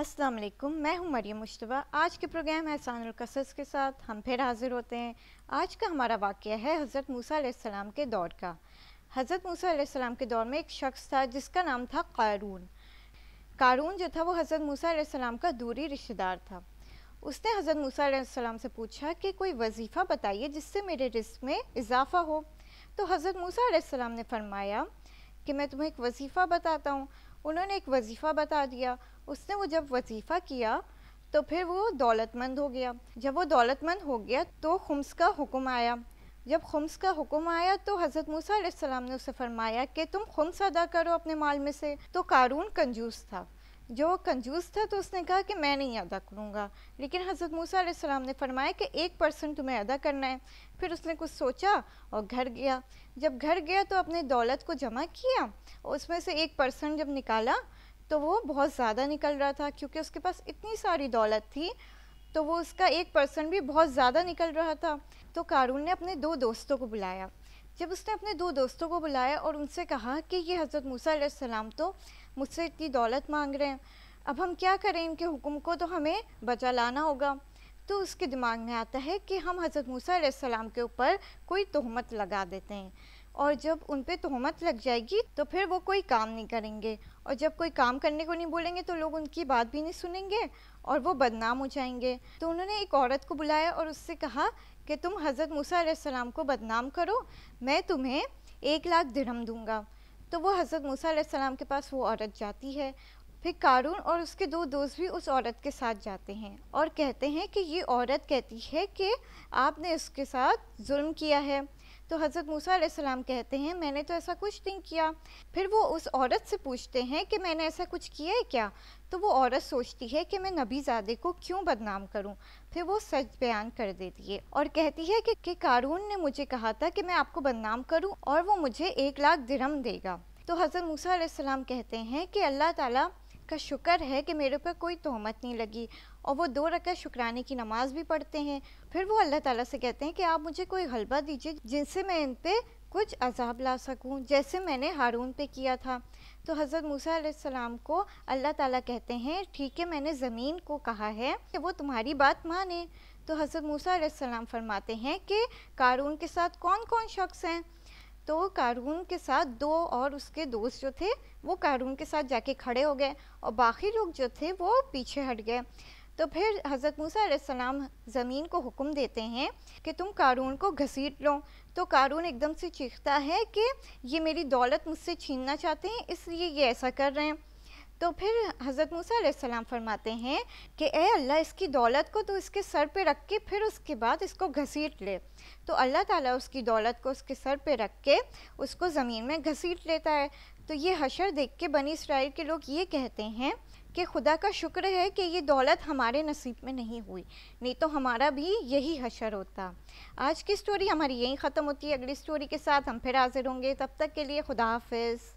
अस्सलाम वालेकुम, मैं हूं मरियम मुश्तबा। आज के प्रोग्राम एहसानुल क़सस के साथ हम फिर हाज़िर होते हैं। आज का हमारा वाक़या है हज़रत मूसा अलैहिस्सलाम के दौर का। हज़रत मूसा अलैहिस्सलाम के दौर में एक शख्स था जिसका नाम था क़ारून। क़ारून जो था वो हज़रत मूसा अलैहिस्सलाम का दूरी रिश्तेदार था। उसने हज़रत मूसा अलैहिस्सलाम से पूछा कि कोई वजीफ़ा बताइए जिससे मेरे रिज़्क़ में इजाफ़ा हो। तो हज़रत मूसा अलैहिस्सलाम ने फरमाया कि मैं तुम्हें एक वजीफ़ा बताता हूँ। उन्होंने एक वजीफ़ा बता दिया। उसने वो जब वजीफ़ा किया तो फिर वो दौलतमंद हो गया। जब वो दौलतमंद हो गया तो खुम्स का हुक्म आया। जब खुम्स का हुक्म आया तो हज़रत मूसा अलैहिस्सलाम ने उसे फरमाया कि तुम खुम्स अदा करो अपने माल में से। तो क़ारून कंजूस था। जो कंजूस था तो उसने कहा कि मैं नहीं अदा करूँगा, लेकिन हज़रत मूसा अलैहिस्सलाम ने फरमाया कि 1% तुम्हें अदा करना है। फिर उसने कुछ सोचा और घर गया। जब घर गया तो अपने दौलत को जमा किया और उसमें से 1% जब निकाला तो वो बहुत ज़्यादा निकल रहा था, क्योंकि उसके पास इतनी सारी दौलत थी तो वो उसका 1% भी बहुत ज़्यादा निकल रहा था। तो क़ारून ने अपने 2 दोस्तों को बुलाया। जब उसने अपने 2 दोस्तों को बुलाया और उनसे कहा कि ये हज़रत मूसा अलैहिस्सलाम तो मुझसे इतनी दौलत मांग रहे हैं, अब हम क्या करें, इनके हुक्म को तो हमें बचा लाना होगा। तो उसके दिमाग में आता है कि हम हज़रत मूसा अलैहिस्सलाम के ऊपर कोई तोहमत लगा देते हैं, और जब उन पे तोहमत लग जाएगी तो फिर वो कोई काम नहीं करेंगे, और जब कोई काम करने को नहीं बोलेंगे तो लोग उनकी बात भी नहीं सुनेंगे और वो बदनाम हो जाएंगे। तो उन्होंने एक औरत को बुलाया और उससे कहा कि तुम हज़रत मूसा अलैहिस्सलाम को बदनाम करो, मैं तुम्हें 1,00,000 दिरहम दूंगा। तो वो हज़रत मूसा अलैहिस्सलाम के पास वो औरत जाती है। फिर क़ारून और उसके 2 दोस्त भी उस औरत के साथ जाते हैं और कहते हैं कि ये औरत कहती है कि आपने उसके साथ जुल्म किया है। तो हज़रत मूसा अलैहिस्सलाम कहते हैं मैंने तो ऐसा कुछ नहीं किया। फिर वो उस औरत से पूछते हैं कि मैंने ऐसा कुछ किया है क्या। तो वो औरत सोचती है कि मैं नबीज़ादे को क्यों बदनाम करूं। फिर वो सच बयान कर देती है और कहती है कि क़ारून ने मुझे कहा था कि मैं आपको बदनाम करूं और वो मुझे 1,00,000 दिरहम देगा। तो हज़रत मूसा अलैहिस्सलाम कहते हैं कि अल्लाह ताला का शुक्र है कि मेरे ऊपर कोई तोहमत नहीं लगी, और वो 2 रकात शुक्राने की नमाज भी पढ़ते हैं। फिर वो अल्लाह ताला से कहते हैं कि आप मुझे कोई गलबा दीजिए जिनसे मैं इन पे कुछ अजाब ला सकूं, जैसे मैंने हारून पे किया था। तो हज़रत मूसा अलैहिस्सलाम को अल्लाह ताला कहते हैं ठीक है, मैंने ज़मीन को कहा है कि वो तुम्हारी बात माने। तो हज़रत मूसा अलैहिस्सलाम फरमाते हैं कि क़ारून के साथ कौन कौन शख्स हैं। तो क़ारून के साथ 2 और उसके दोस्त जो थे वो क़ारून के साथ जाके खड़े हो गए और बाकी लोग जो थे वो पीछे हट गए। तो फिर हज़रत मूसा अलैहिस्सलाम ज़मीन को हुक्म देते हैं कि तुम क़ारून को घसीट लो। तो क़ारून एकदम से चीखता है कि ये मेरी दौलत मुझसे छीनना चाहते हैं, इसलिए ये ऐसा कर रहे हैं। तो फिर हज़रत मूसा अलैहिस्सलाम फरमाते हैं कि ए अल्लाह, इसकी दौलत को तो इसके सर पे रख के फिर उसके बाद इसको घसीट ले। तो अल्लाह ताला उसकी दौलत को उसके सर पे रख के उसको ज़मीन में घसीट लेता है। तो ये हशर देख के बनी इसराइल के लोग ये कहते हैं कि खुदा का शुक्र है कि ये दौलत हमारे नसीब में नहीं हुई, नहीं तो हमारा भी यही हशर होता। आज की स्टोरी हमारी यहीं ख़त्म होती है। अगली स्टोरी के साथ हम फिर हाजिर होंगे। तब तक के लिए खुदा हाफिज़।